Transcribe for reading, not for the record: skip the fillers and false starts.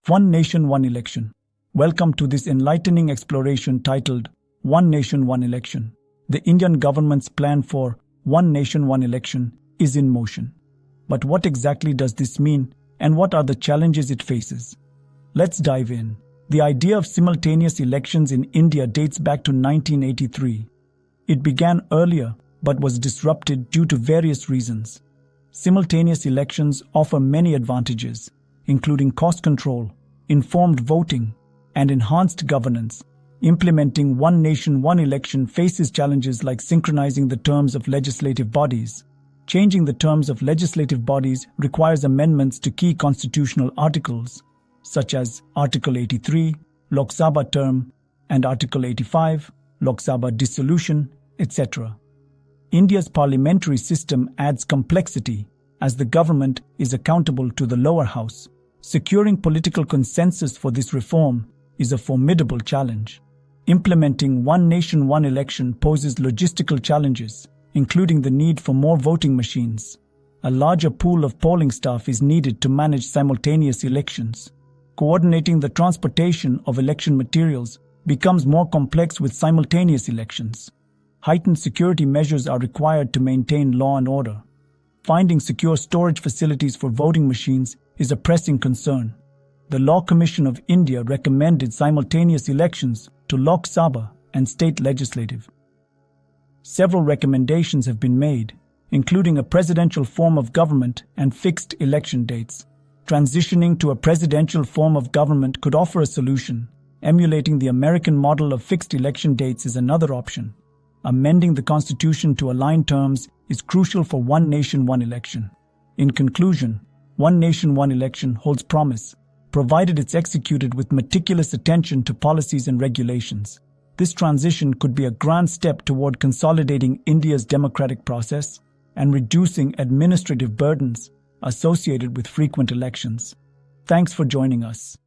One Nation, One Election. Welcome to this enlightening exploration titled One Nation, One Election. The Indian government's plan for One Nation, One Election is in motion. But what exactly does this mean, and what are the challenges it faces? Let's dive in. The idea of simultaneous elections in India dates back to 1983. It began earlier but was disrupted due to various reasons. Simultaneous elections offer many advantages, including cost control, informed voting, and enhanced governance. Implementing One Nation, One Election faces challenges like synchronizing the terms of legislative bodies. Changing the terms of legislative bodies requires amendments to key constitutional articles, such as Article 83, Lok Sabha term, and Article 85, Lok Sabha dissolution, etc. India's parliamentary system adds complexity, as the government is accountable to the lower house. Securing political consensus for this reform is a formidable challenge. Implementing One Nation, One Election poses logistical challenges, including the need for more voting machines. A larger pool of polling staff is needed to manage simultaneous elections. Coordinating the transportation of election materials becomes more complex with simultaneous elections. Heightened security measures are required to maintain law and order. Finding secure storage facilities for voting machines is a pressing concern. The Law Commission of India recommended simultaneous elections to Lok Sabha and state legislative. Several recommendations have been made, including a presidential form of government and fixed election dates. Transitioning to a presidential form of government could offer a solution. Emulating the American model of fixed election dates is another option. Amending the constitution to align terms is crucial for One Nation, One Election. In conclusion, One Nation, One Election holds promise, provided it's executed with meticulous attention to policies and regulations. This transition could be a grand step toward consolidating India's democratic process and reducing administrative burdens associated with frequent elections. Thanks for joining us.